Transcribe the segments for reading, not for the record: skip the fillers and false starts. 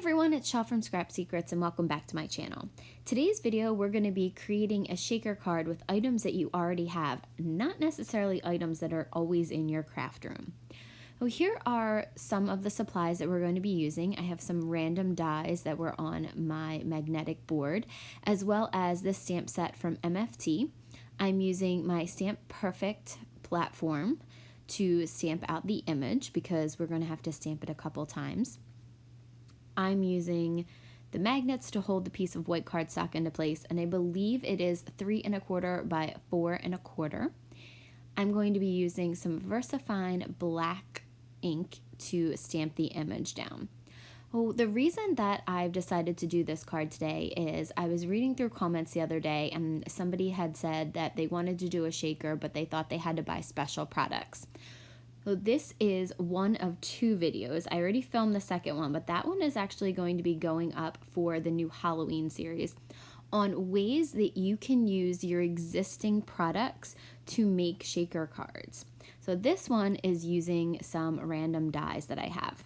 everyone, it's Shaw from Scrap Secrets and welcome back to my channel. Today's video we're going to be creating a shaker card with items that you already have, not necessarily items that are always in your craft room. So here are some of the supplies that we're going to be using. I have some random dies that were on my magnetic board, as well as this stamp set from MFT. I'm using my Stamp Perfect platform to stamp out the image because we're going to have to stamp it a couple times. I'm using the magnets to hold the piece of white cardstock into place, and I believe it is 3 1/4 by 4 1/4. I'm going to be using some VersaFine black ink to stamp the image down. Well, the reason that I've decided to do this card today is I was reading through comments the other day and somebody had said that they wanted to do a shaker, but they thought they had to buy special products. So this is one of 2 videos. I already filmed the second one, but that one is actually going to be going up for the new Halloween series on ways that you can use your existing products to make shaker cards. So this one is using some random dies that I have.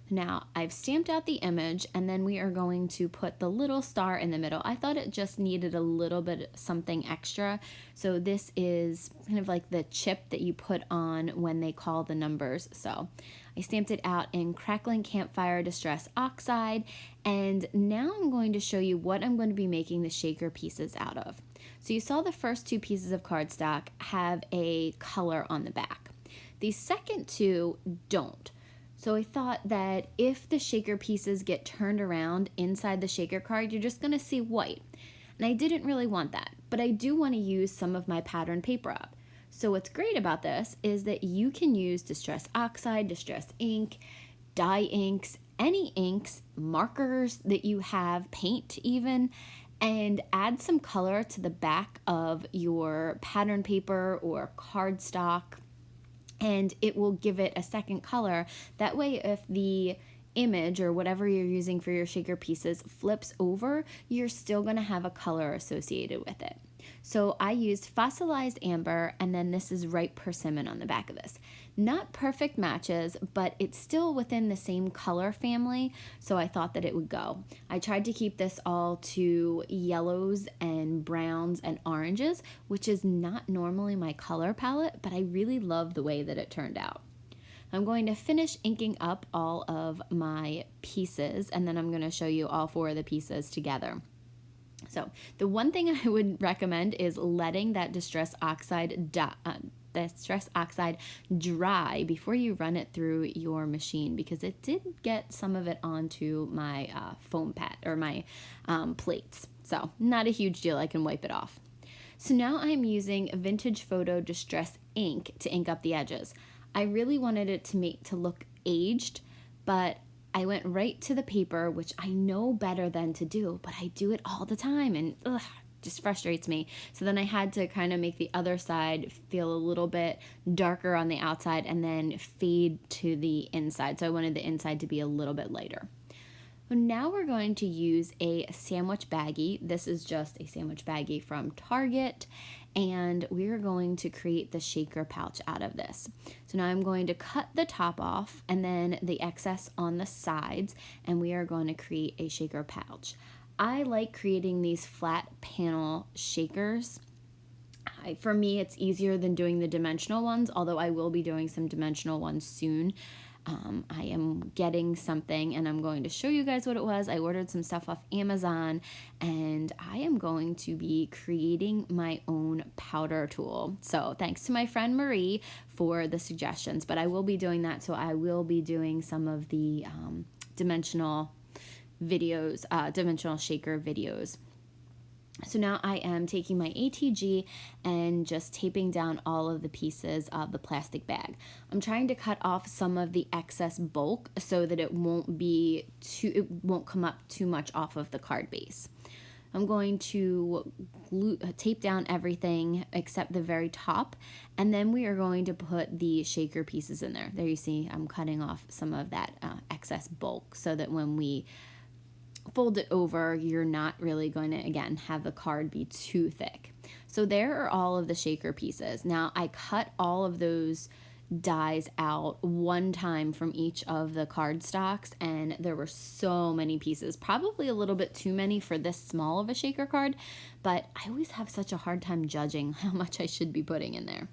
Now, I've stamped out the image, and then we are going to put the little star in the middle. I thought it just needed a little bit something extra. So this is kind of like the chip that you put on when they call the numbers. So I stamped it out in Crackling Campfire Distress Oxide, and now I'm going to show you what I'm going to be making the shaker pieces out of. So you saw the first 2 pieces of cardstock have a color on the back. The second 2 don't. So I thought that if the shaker pieces get turned around inside the shaker card, you're just going to see white. And I didn't really want that, but I do want to use some of my pattern paper up. So what's great about this is that you can use Distress Oxide, Distress ink, dye inks, any inks, markers that you have, paint even, and add some color to the back of your pattern paper or cardstock, and it will give it a second color. That way, if the image or whatever you're using for your shaker pieces flips over, you're still going to have a color associated with it. So I used fossilized amber, and then this is ripe persimmon on the back of this. Not perfect matches, but it's still within the same color family, so I thought that it would go. I tried to keep this all to yellows and browns and oranges, which is not normally my color palette, but I really love the way that it turned out. I'm going to finish inking up all of my pieces, and then I'm going to show you all 4 of the pieces together. So the one thing I would recommend is letting that Distress Oxide dry before you run it through your machine, because it did get some of it onto my foam pad or my plates. So not a huge deal, I can wipe it off. So now I'm using Vintage Photo Distress ink to ink up the edges. I really wanted it to look aged, but I went right to the paper, which I know better than to do, but I do it all the time, and just frustrates me. So then I had to kind of make the other side feel a little bit darker on the outside and then fade to the inside. So I wanted the inside to be a little bit lighter. Now we're going to use a sandwich baggie. This is just a sandwich baggie from Target, and we're going to create the shaker pouch out of this. So now I'm going to cut the top off and then the excess on the sides, and we are going to create a shaker pouch. I like creating these flat panel shakers. For me, it's easier than doing the dimensional ones, although I will be doing some dimensional ones soon. I am getting something, and I'm going to show you guys what it was. I ordered some stuff off Amazon, and I am going to be creating my own powder tool. So thanks to my friend Marie for the suggestions, but I will be doing that. So I will be doing some of the dimensional videos, dimensional shaker videos. So now I am taking my ATG and just taping down all of the pieces of the plastic bag. I'm trying to cut off some of the excess bulk so that it won't come up too much off of the card base. I'm going to tape down everything except the very top, and then we are going to put the shaker pieces in there. There you see I'm cutting off some of that excess bulk so that when we fold it over, you're not really going to, again, have the card be too thick. So there are all of the shaker pieces. Now I cut all of those dies out one time from each of the cardstocks, and there were so many pieces, probably a little bit too many for this small of a shaker card, but I always have such a hard time judging how much I should be putting in there.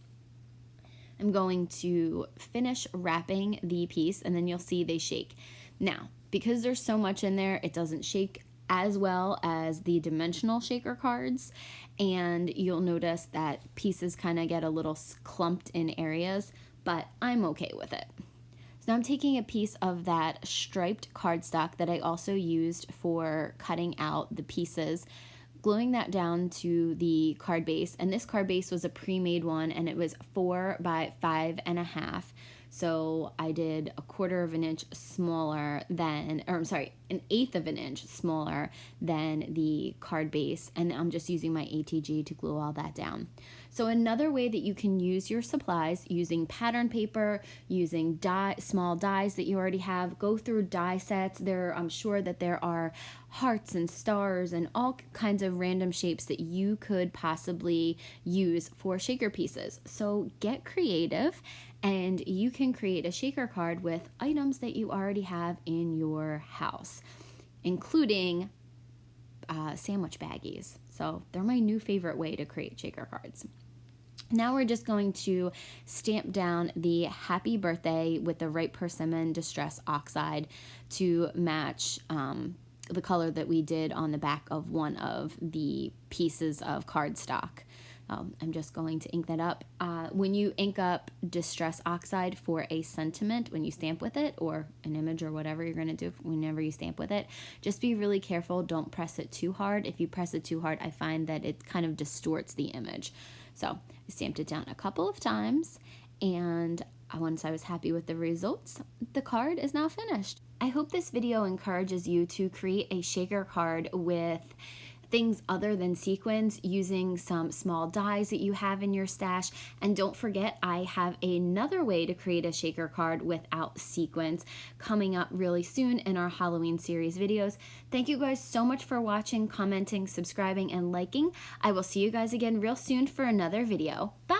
I'm going to finish wrapping the piece, and then you'll see they shake. Now, because there's so much in there, it doesn't shake as well as the dimensional shaker cards, and you'll notice that pieces kind of get a little clumped in areas, but I'm okay with it. So now I'm taking a piece of that striped cardstock that I also used for cutting out the pieces, gluing that down to the card base, and this card base was a pre-made one, and it was 4 by 5.5. So I did a 1/4 of an inch smaller than, or I'm sorry, 1/8 of an inch smaller than the card base, and I'm just using my ATG to glue all that down. So another way that you can use your supplies, using pattern paper, using small dies that you already have, go through die sets. I'm sure that there are hearts and stars and all kinds of random shapes that you could possibly use for shaker pieces. So get creative, and you can create a shaker card with items that you already have in your house, including sandwich baggies. So they're my new favorite way to create shaker cards. Now we're just going to stamp down the happy birthday with the Right Persimmon Distress Oxide to match the color that we did on the back of one of the pieces of cardstock. I'm just going to ink that up. When you ink up Distress Oxide for a sentiment, when you stamp with it, or an image or whatever you're going to do whenever you stamp with it, just be really careful. Don't press it too hard. If you press it too hard, I find that it kind of distorts the image. So I stamped it down a couple of times, and once I was happy with the results, the card is now finished. I hope this video encourages you to create a shaker card with things other than sequins, using some small dies that you have in your stash. And don't forget, I have another way to create a shaker card without sequins coming up really soon in our Halloween series videos. Thank you guys so much for watching, commenting, subscribing, and liking. I will see you guys again real soon for another video. Bye!